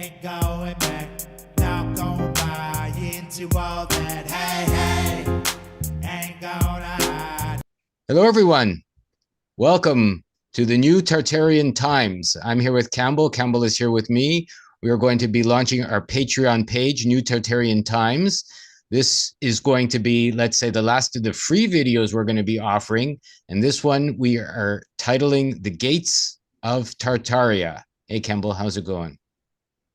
ain't going back. Not gonna buy into all that. Hey, ain't gonna hide. Hello, everyone. Welcome to the new Tartarian Times. I'm here with Campbell. Campbell is here with me. We are going to be launching our Patreon page, New Tartarian Times. This is going to be, let's say, the last of the free videos we're going to be offering. And this one we are titling The Gates of Tartaria. Hey, Campbell, how's it going?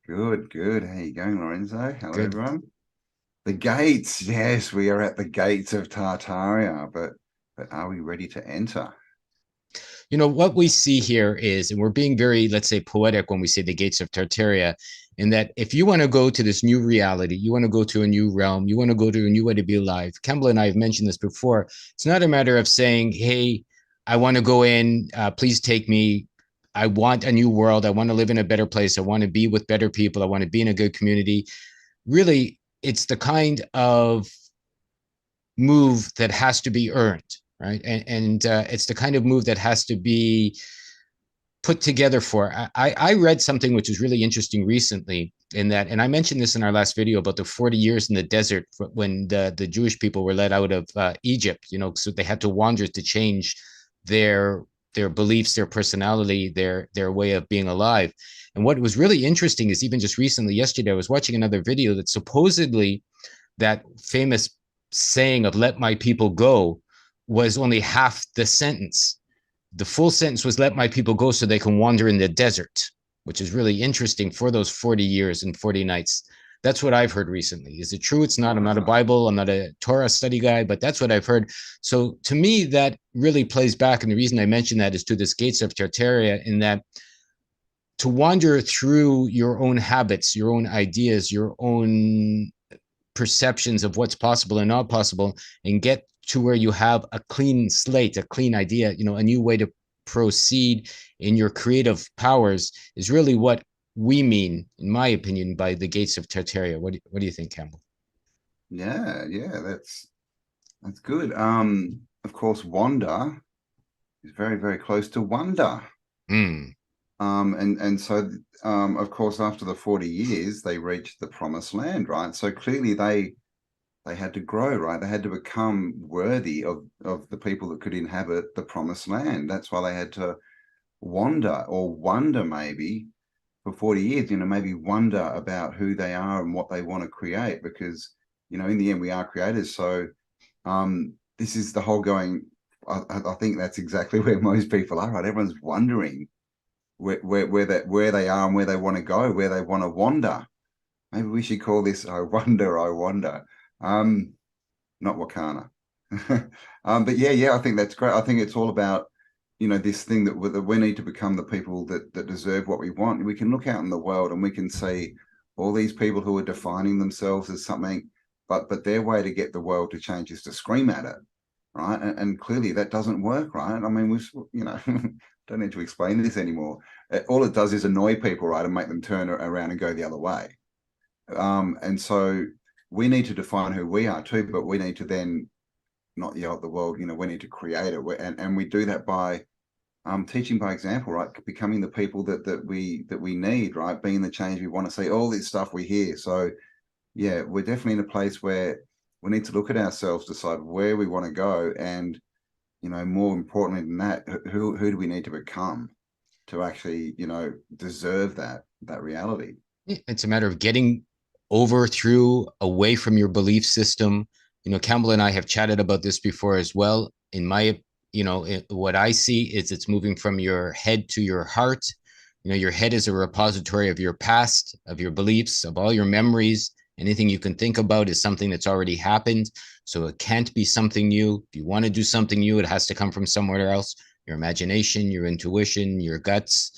Good, good. How you going, Lorenzo? Hello, Good. everyone. The gates. Yes, we are at the gates of Tartaria, but are we ready to enter? You know, what we see here is, and we're being very, let's say, poetic when we say the gates of Tartaria, in that if you want to go to this new reality, you want to go to a new realm, you want to go to a new way to be alive. Campbell and I have mentioned this before. It's not a matter of saying, hey, I want to go in, please take me. I want a new world. I want to live in a better place. I want to be with better people. I want to be in a good community. Really, it's the kind of move that has to be earned, right? And it's the kind of move that has to be put together for. I read something which is really interesting recently in that, and I mentioned this in our last video about the 40 years in the desert when the Jewish people were let out of Egypt, you know, so they had to wander to change their beliefs, their personality, their way of being alive. And what was really interesting is even just recently, yesterday, I was watching another video that supposedly that famous saying of let my people go was only half the sentence. The full sentence was let my people go so they can wander in the desert, which is really interesting for those 40 years and 40 nights. That's what I've heard recently. Is it true? It's not. I'm not a Bible. I'm not a Torah study guy, but that's what I've heard. So to me, that really plays back. And the reason I mention that is to this gates of Tartaria, in that to wander through your own habits, your own ideas, your own perceptions of what's possible and not possible, and get to where you have a clean slate, a clean idea, you know, a new way to proceed in your creative powers is really what we mean, in my opinion, by the gates of Tartaria. What do you think, Campbell? Yeah, that's good. Of course, wander is very, very close to wonder. Mm. And so of course, after the 40 years, they reached the promised land, right? So clearly they had to grow, right? They had to become worthy of the people that could inhabit the promised land. That's why they had to wander or wonder maybe for 40 years, you know, maybe wonder about who they are and what they want to create, because, you know, in the end, we are creators. So this is the whole going, I think that's exactly where most people are, right? Everyone's wondering where they are and where they want to go, where they want to wander. Maybe we should call this I Wonder, I Wonder. Not Wakana. But yeah, I think that's great. I think it's all about, you know, this thing that we need to become the people that deserve what we want. We can look out in the world and we can see all these people who are defining themselves as something, but their way to get the world to change is to scream at it, right? And clearly that doesn't work, right? I mean, we've, you know, don't need to explain this anymore. All it does is annoy people, right, and make them turn around and go the other way. And so we need to define who we are too, but we need to then not yell at the world, you know, we need to create it. And we do that by teaching by example, right? Becoming the people that we need, right? Being the change we want to see, all this stuff we hear. So yeah, we're definitely in a place where we need to look at ourselves, decide where we want to go, and, you know, more importantly than that, who do we need to become to actually, you know, deserve that reality. It's a matter of getting over, through, away from your belief system. You know, Campbell and I have chatted about this before as well. In my, you know, what I see is it's moving from your head to your heart. You know, your head is a repository of your past, of your beliefs, of all your memories. Anything you can think about is something that's already happened. So it can't be something new. If you want to do something new, it has to come from somewhere else. Your imagination, your intuition, your guts,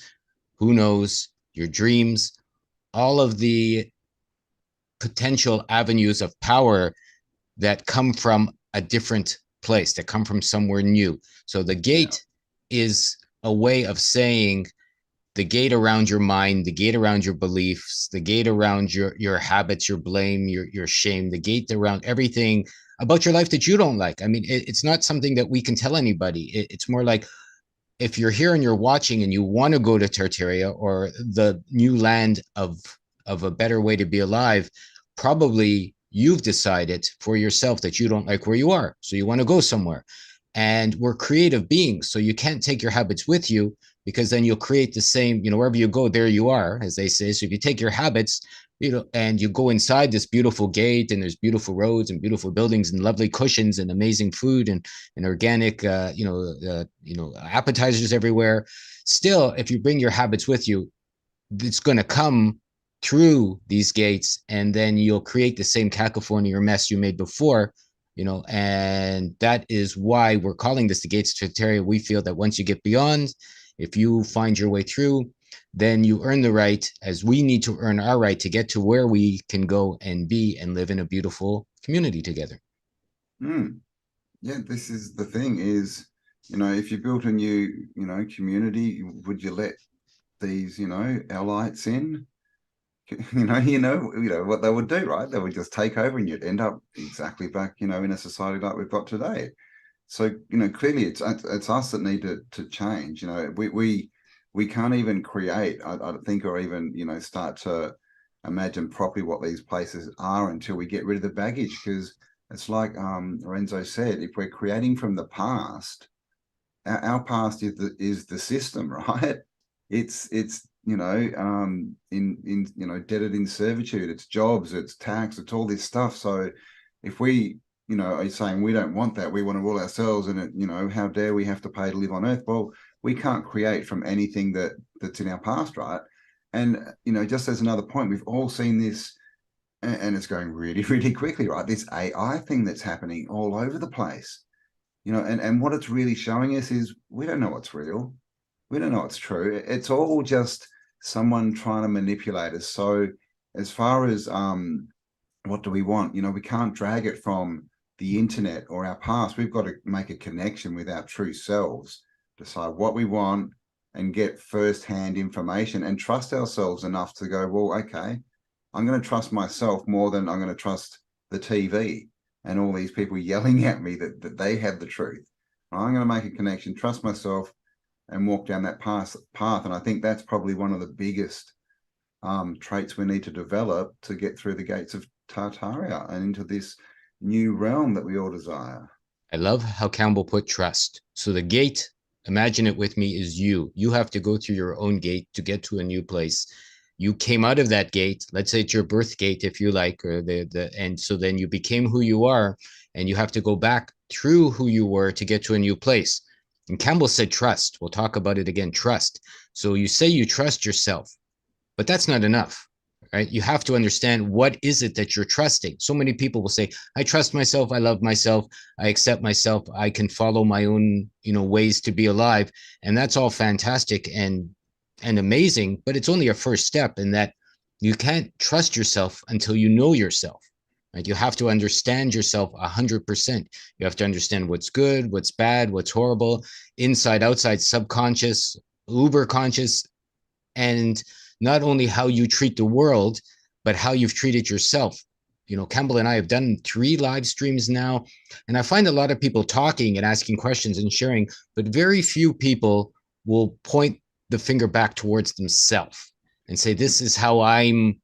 who knows, your dreams, all of the potential avenues of power that come from a different place, that come from somewhere new. So the gate is a way of saying the gate around your mind, the gate around your beliefs, the gate around your habits, your blame, your shame, the gate around everything about your life that you don't like. I mean, it's not something that we can tell anybody. It's more like, if you're here and you're watching and you want to go to Tartaria or the new land of of a better way to be alive, probably you've decided for yourself that you don't like where you are, so you want to go somewhere. And we're creative beings, so you can't take your habits with you, because then you'll create the same, wherever you go, there you are, as they say. So if you take your habits, and you go inside this beautiful gate, and there's beautiful roads and beautiful buildings and lovely cushions and amazing food and organic, appetizers everywhere. Still, if you bring your habits with you, it's going to come through these gates, and then you'll create the same cacophony or mess you made before. And that is why we're calling this the gates of Tartaria. We feel that once you get beyond, if you find your way through, then you earn the right, as we need to earn our right to get to where we can go and be and live in a beautiful community together. Yeah, this is the thing is, if you built a new, community, would you let these, allies in? What they would do, right? They would just take over, and you'd end up exactly back, in a society like we've got today. So, clearly it's us that need to change. We can't even create, I think, or even, start to imagine properly what these places are until we get rid of the baggage. Because it's like Lorenzo said, if we're creating from the past, our past is the system, right? It's in debted in servitude, it's jobs, it's tax, it's all this stuff. So if we are saying we don't want that, we want to rule ourselves, and how dare we have to pay to live on earth? Well, we can't create from anything that's in our past, right? And just as another point, we've all seen this, and it's going really, really quickly, right? This AI thing that's happening all over the place. And what it's really showing us is we don't know what's real. We don't know what's true. It's all just someone trying to manipulate us. So as far as what do we want? We can't drag it from the internet or our past. We've got to make a connection with our true selves, decide what we want, and get first-hand information and trust ourselves enough to go, well, okay, I'm going to trust myself more than I'm going to trust the TV and all these people yelling at me that they have the truth. I'm going to make a connection, trust myself, and walk down that path. And I think that's probably one of the biggest traits we need to develop to get through the gates of Tartaria and into this new realm that we all desire. I love how Campbell put trust. So the gate, imagine it with me, is you. You have to go through your own gate to get to a new place. You came out of that gate, let's say it's your birth gate, if you like, or and so then you became who you are, and you have to go back through who you were to get to a new place. And Campbell said trust. We'll talk about it again, trust. So you say you trust yourself, but that's not enough, right? You have to understand, what is it that you're trusting? So many people will say, I trust myself, I love myself, I accept myself, I can follow my own, ways to be alive. And that's all fantastic and amazing, but it's only a first step, in that you can't trust yourself until you know yourself. Right? You have to understand yourself 100%. You have to understand what's good, what's bad, what's horrible, inside, outside, subconscious, uber conscious, and not only how you treat the world, but how you've treated yourself. Campbell and I have done 3 live streams now, and I find a lot of people talking and asking questions and sharing, but very few people will point the finger back towards themselves and say, this is how I'm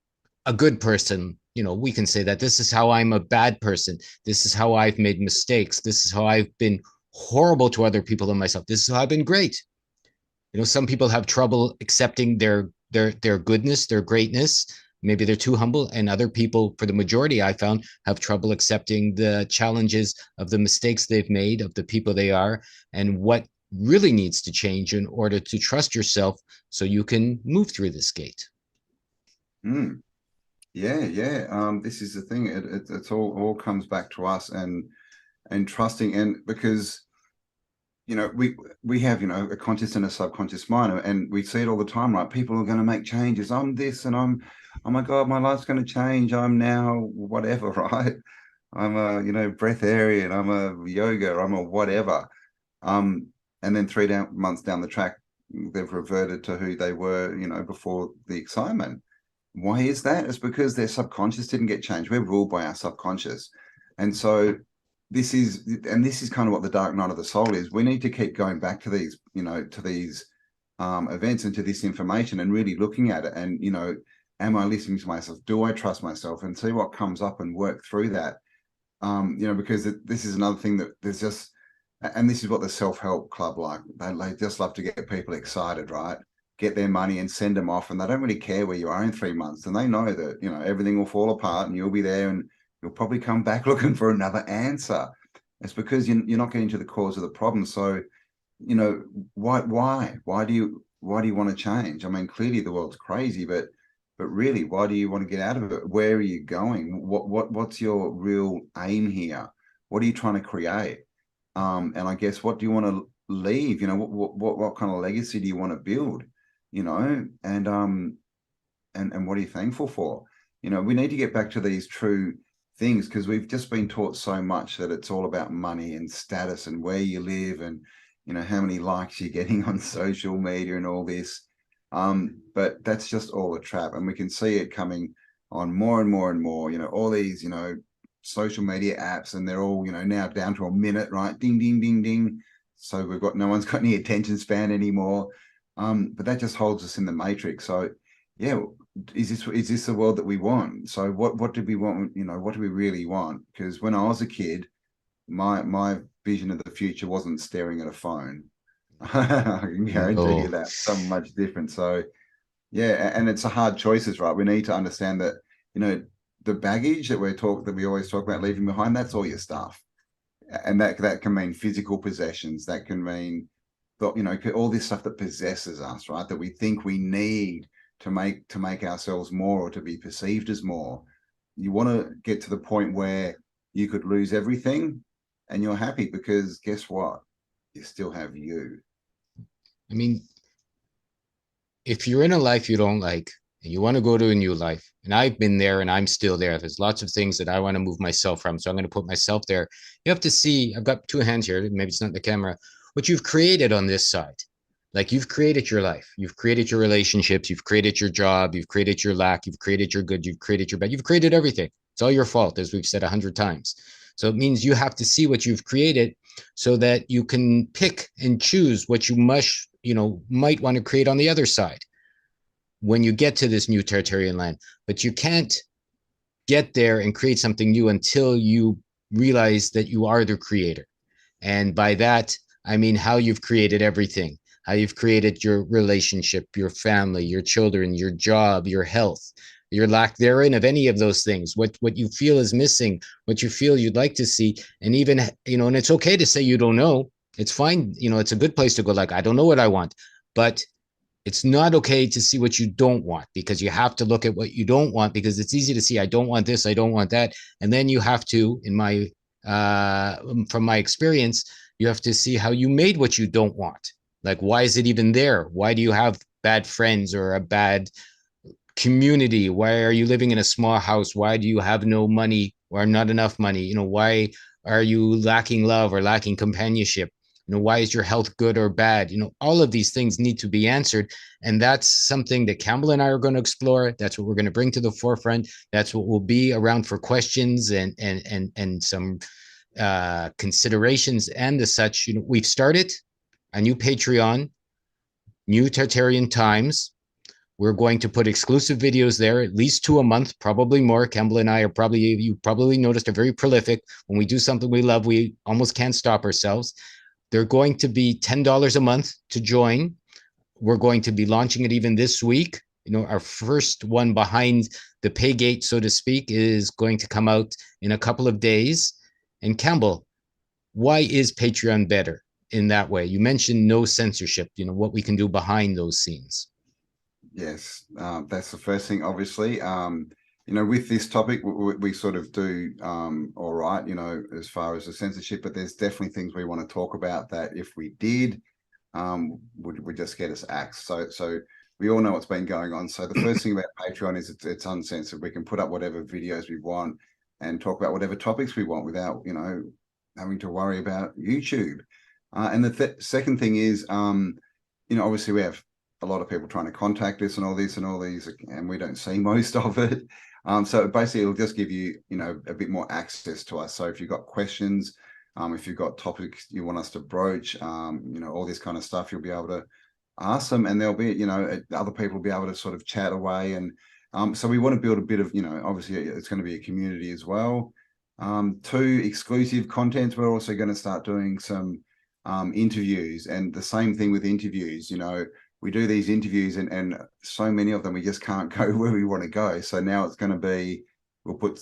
a good person. We can say that this is how I'm a bad person. This is how I've made mistakes. This is how I've been horrible to other people and myself. This is how I've been great. Some people have trouble accepting their goodness, their greatness. Maybe they're too humble, and other people, for the majority I found, have trouble accepting the challenges of the mistakes they've made, of the people they are, and what really needs to change in order to trust yourself so you can move through this gate. Yeah. This is the thing. It's all comes back to us and trusting, and because we have a conscious and a subconscious mind, and we see it all the time, right? People are going to make changes. I'm this, and I'm, oh my God, my life's going to change. I'm now whatever, right? I'm a breatharian. I'm a yoga. I'm a whatever. And then 3 months down the track, they've reverted to who they were, before the excitement. Why is that? It's because their subconscious didn't get changed. We're ruled by our subconscious. And so this is kind of what the dark night of the soul is. We need to keep going back to these, events and to this information, and really looking at it. And, am I listening to myself? Do I trust myself? And see what comes up and work through that. You know, because this is another thing that there's just, and this is what the self-help club like. They just love to get people excited, right? Get their money and send them off, and they don't really care where you are in 3 months. And they know that, you know, everything will fall apart and you'll be there and you'll probably come back looking for another answer. It's because you're not getting to the cause of the problem. So, you know, why do you want to change? I mean, clearly the world's crazy, but really, why do you want to get out of it? Where are you going? What's your real aim here? What are you trying to create? And I guess, what do you want to leave? You know, what kind of legacy do you want to build? You know, and what are you thankful for? You know, we need to get back to these true things, because we've just been taught so much that it's all about money and status and where you live and, you know, how many likes you're getting on social media and all this. But that's just all a trap, and we can see it coming on more and more and more. You know, all these, you know, social media apps, and they're all, you know, now down to a minute, right? Ding, ding, ding, ding. So we've got, no one's got any attention span anymore. But that just holds us in the matrix. So yeah, is this the world that we want? So what do we want? You know, what do we really want? Because when I was a kid, my vision of the future wasn't staring at a phone. I can guarantee you No. that, so much different. So yeah, and it's a hard choices, right? We need to understand that, you know, the baggage that we always talk about leaving behind, that's all your stuff. And that can mean physical possessions, that can mean, you know, all this stuff that possesses us, right? That we think we need to make ourselves more, or to be perceived as more. You want to get to the point where you could lose everything and you're happy, because guess what? You still have you. I mean, if you're in a life you don't like and you want to go to a new life, and I've been there and I'm still there, there's lots of things that I want to move myself from. So I'm going to put myself there. You have to see, I've got two hands here, maybe it's not the camera, what you've created on this side. Like, you've created your life, you've created your relationships, you've created your job, you've created your lack, you've created your good, you've created your bad, you've created everything. It's all your fault, as we've said 100 times. So it means you have to see what you've created so that you can pick and choose what you might want to create on the other side when you get to this new Tartarian land. But you can't get there and create something new until you realize that you are the creator. And by that, I mean how you've created everything, how you've created your relationship, your family, your children, your job, your health, your lack therein of any of those things, what you feel is missing, what you feel you'd like to see. And even, and it's okay to say you don't know. It's fine. It's a good place to go, like, I don't know what I want. But it's not okay to see what you don't want, because you have to look at what you don't want, because it's easy to see, I don't want this, I don't want that. And then you have to, from my experience, you have to see how you made what you don't want. Like, why is it even there? Why do you have bad friends or a bad community? Why are you living in a small house? Why do you have no money or not enough money? Why are you lacking love or lacking companionship? Why is your health good or bad? All of these things need to be answered. And that's something that Campbell and I are going to explore. That's what we're going to bring to the forefront. That's what will be around for questions and some considerations and the such. We've started a new Patreon, New Tartarian Times. We're going to put exclusive videos there, at least 2 a month, probably more. Campbell and I are you probably noticed, are very prolific. When we do something we love, we almost can't stop ourselves. They're going to be $10 a month to join. We're going to be launching it even this week. Our first one behind the pay gate, so to speak, is going to come out in a couple of days. And Campbell, why is Patreon better in that way? You mentioned no censorship, what we can do behind those scenes. Yes, that's the first thing, obviously. With this topic, we sort of do all right, as far as the censorship, but there's definitely things we want to talk about that if we did, would just get us axed. So we all know what's been going on. So the first thing about Patreon is it's uncensored. We can put up whatever videos we want and talk about whatever topics we want without, having to worry about YouTube. And the second thing is, obviously we have a lot of people trying to contact us and all this and all these, and we don't see most of it. So basically it'll just give you, a bit more access to us. So if you've got questions, if you've got topics you want us to broach, all this kind of stuff, you'll be able to ask them, and there'll be, other people will be able to sort of chat away. And So we want to build a bit of, obviously it's going to be a community as well. 2 exclusive contents. We're also going to start doing some interviews, and the same thing with interviews. We do these interviews and so many of them, we just can't go where we want to go. So now it's going to be, we'll put,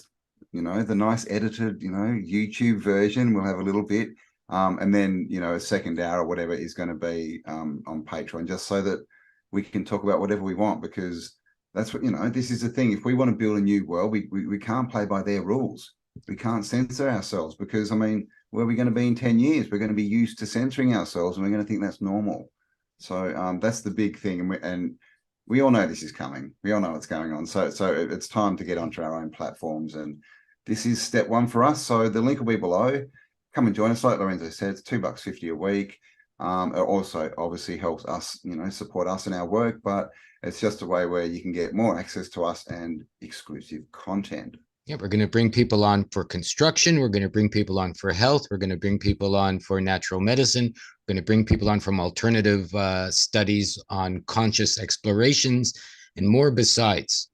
the nice edited, YouTube version. We'll have a little bit. And then, a second hour or whatever is going to be on Patreon, just so that we can talk about whatever we want, because that's what, this is the thing. If we want to build a new world, we can't play by their rules. We can't censor ourselves, because, where are we going to be in 10 years? We're going to be used to censoring ourselves, and we're going to think that's normal. So that's the big thing. And we all know this is coming. We all know what's going on. So it's time to get onto our own platforms. And this is step 1 for us. So the link will be below. Come and join us. Like Lorenzo said, it's $2.50 a week. It also obviously helps us, support us in our work, but it's just a way where you can get more access to us and exclusive content. Yeah, we're going to bring people on for construction. We're going to bring people on for health. We're going to bring people on for natural medicine. We're going to bring people on from alternative studies on conscious explorations and more besides.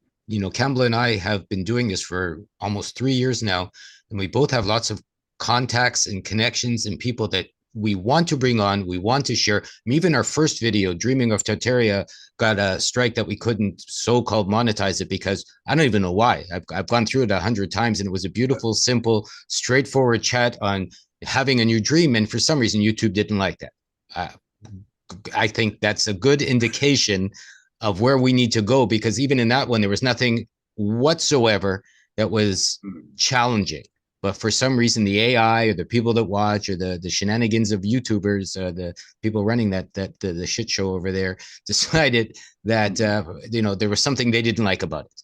Campbell and I have been doing this for almost 3 years now, and we both have lots of contacts and connections and people that we want to bring on, we want to share. Even our first video, Dreaming of Tartaria, got a strike that we couldn't so-called monetize it, because I don't even know why. I've gone through it 100 times, and it was a beautiful, simple, straightforward chat on having a new dream. And for some reason, YouTube didn't like that. I think that's a good indication of where we need to go, because even in that one, there was nothing whatsoever that was challenging. But for some reason, the AI or the people that watch, or the shenanigans of YouTubers, the people running the shit show over there, decided that there was something they didn't like about it.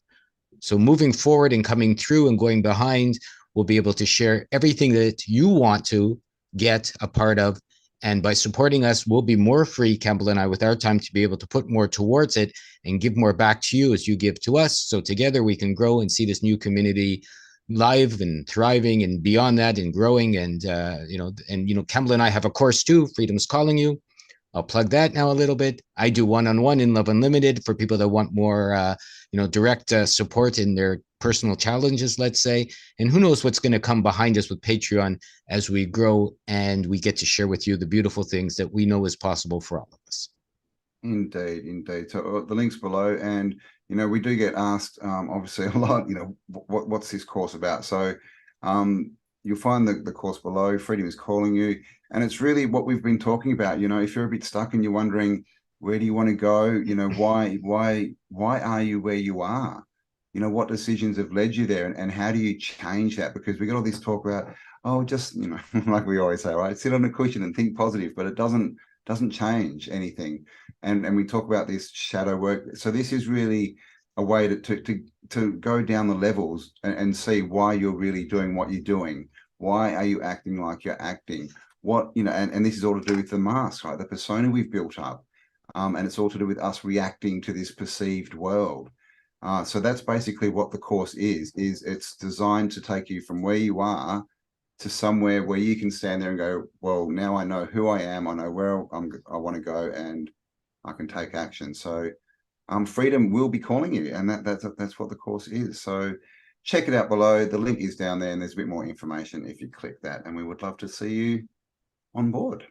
So moving forward and coming through and going behind, we'll be able to share everything that you want to get a part of. And by supporting us, we'll be more free, Campbell and I, with our time, to be able to put more towards it and give more back to you as you give to us. So together we can grow and see this new community live and thriving, and beyond that, and growing. And Campbell and I have a course too, Freedom's Calling You. I'll plug that now a little bit. I do one-on-one in Love Unlimited for people that want more direct support in their personal challenges, let's say. And who knows what's going to come behind us with Patreon as we grow and we get to share with you the beautiful things that we know is possible for all of us. Indeed. So the link's below, and we do get asked obviously a lot, what's this course about? So you'll find the course below, Freedom is Calling You, and it's really what we've been talking about. If you're a bit stuck and you're wondering, where do you want to go? Why are you where you are? What decisions have led you there, and how do you change that? Because we got all this talk about, just like we always say, right, sit on a cushion and think positive, but it doesn't change anything. And we talk about this shadow work. So this is really a way to go down the levels and see why you're really doing what you're doing. Why are you acting like you're acting? And this is all to do with the mask, right? The persona we've built up. And it's all to do with us reacting to this perceived world. So that's basically what the course is it's designed to take you from where you are to somewhere where you can stand there and go, well, now I know who I am, I know where I want to go, and I can take action. So freedom will be calling you, and that's what the course is. So check it out below. The link is down there, and there's a bit more information if you click that, and we would love to see you on board.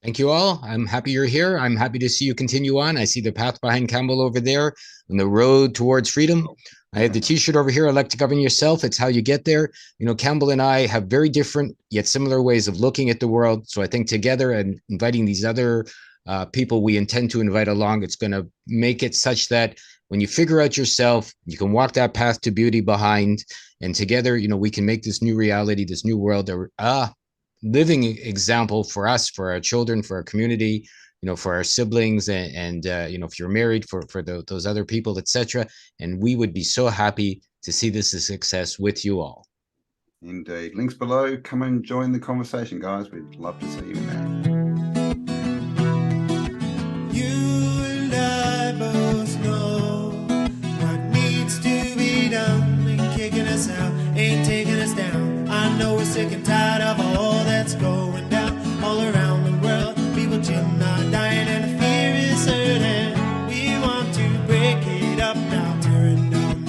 Thank you all. I'm happy you're here. I'm happy to see you continue on. I see the path behind Campbell over there on the road towards freedom. I have the t-shirt over here. I like to govern yourself. It's how you get there. Campbell and I have very different yet similar ways of looking at the world. So I think together and inviting these other people we intend to invite along, it's going to make it such that when you figure out yourself, you can walk that path to beauty behind, and together, we can make this new reality, this new world, living example for us, for our children, for our community, for our siblings, and if you're married, for those other people, etc. And we would be so happy to see this a success with you all. Indeed. Links below. Come and join the conversation, guys. We'd love to see you in there. You and I both know what needs to be done. Ain't kicking us out, ain't taking us down. I know we're sick and tired of all that's going down all around the world. People chilling, not dying, and the fear is certain. We want to break it up now, tearing down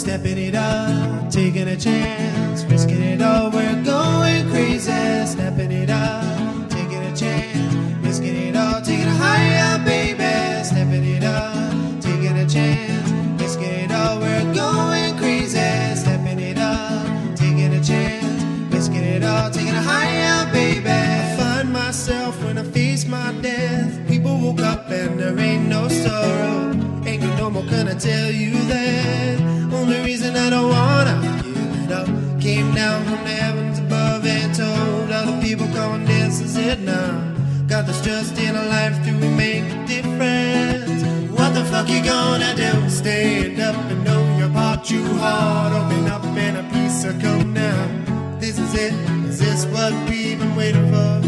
stepping it up, taking a chance, risking it all, we're going crazy. Stepping it up, taking a chance, risking it all, taking it higher, baby. Stepping it up, taking a chance, risking it all, we're going crazy. Stepping it up, taking a chance, risking it all, taking it higher, baby. I find myself when I face my death. People woke up and there ain't no sorrow. Ain't good no more, can I tell you that? Only reason I don't wanna give it up. Came down from the heavens above and told all the people, come on, this is it now. Got this trust in our life, do we make a difference? What the fuck you gonna do? Stand up and know your part too hard. Open up and a piece of come now. This is it, is this what we've been waiting for?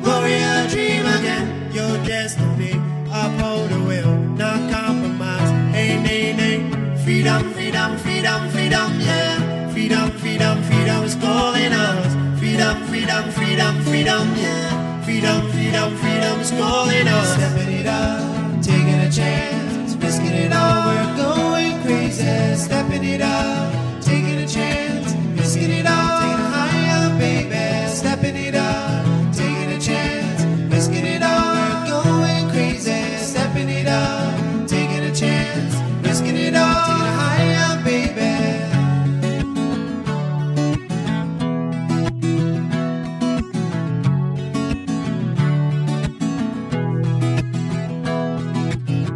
Warrior dream again, your destiny. Uphold the will, not compromise. Hey, nay, nay. Freedom, freedom, freedom, freedom, yeah. Freedom, freedom, freedom is calling us. Freedom, freedom, freedom, freedom, yeah. Freedom, freedom, freedom is calling us. Stepping it up, taking a chance, risking it all, we're going crazy. Stepping it up, taking a chance, risking it all, taking it higher, baby. Stepping it up, taking a chance, risking it all, we're going crazy. Stepping it up, taking a chance, risking it all, taking it higher, baby.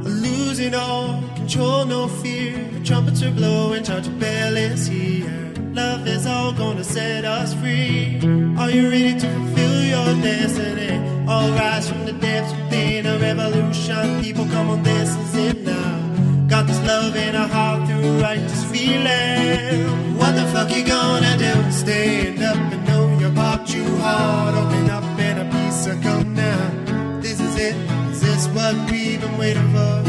Losing all control, no fear. The trumpets are blowing, charge of bell is here. Love is all gonna set us free. Are you ready to fulfill your destiny? All rise from the depths within a revolution. People, come on, this is it now. Got this love in our heart through righteous feeling. What the fuck you gonna do? Stand up and know your part too hard. Open up and a piece of come now. This is it, is this what we've been waiting for?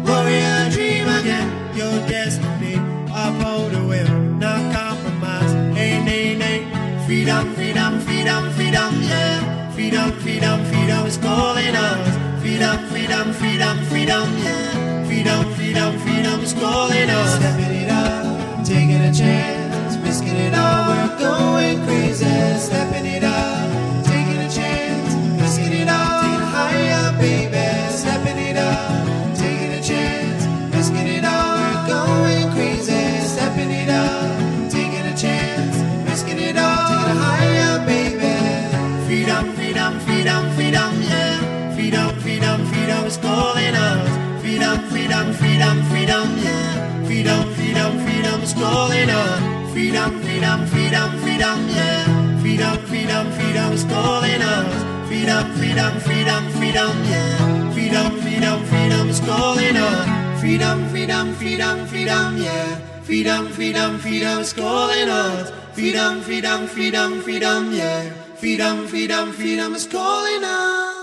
Warrior dream again, your destiny. Uphold the will, not compromise. Hey, nay, nay. Freedom, freedom, freedom, freedom, yeah. Freedom, freedom, freedom is calling us. Freedom, freedom, freedom, freedom, yeah. Freedom, freedom, freedom is calling us. Stepping it up, taking a chance, risking it all, we're going crazy. Stepping it up, taking a chance, risking it all, taking it higher, baby. Stepping it up, taking a chance, risking it all, we're going crazy. Stepping it up, taking a chance, risking it all, taking it higher, baby. Freedom, freedom, freedom, freedom, yeah. Freedom, freedom, freedom is calling us. Freedom, freedom, freedom, freedom, yeah. Freedom, freedom, freedom is calling us. Freedom, freedom, freedom, freedom, yeah. Freedom, freedom, freedom is calling us. Freedom, freedom, freedom, freedom, yeah. Freedom, freedom, freedom is calling us. Freedom, freedom, freedom, freedom, yeah. Freedom, freedom, freedom is calling us. Freedom, freedom, freedom, freedom, yeah. Freedom, freedom, freedom is calling us.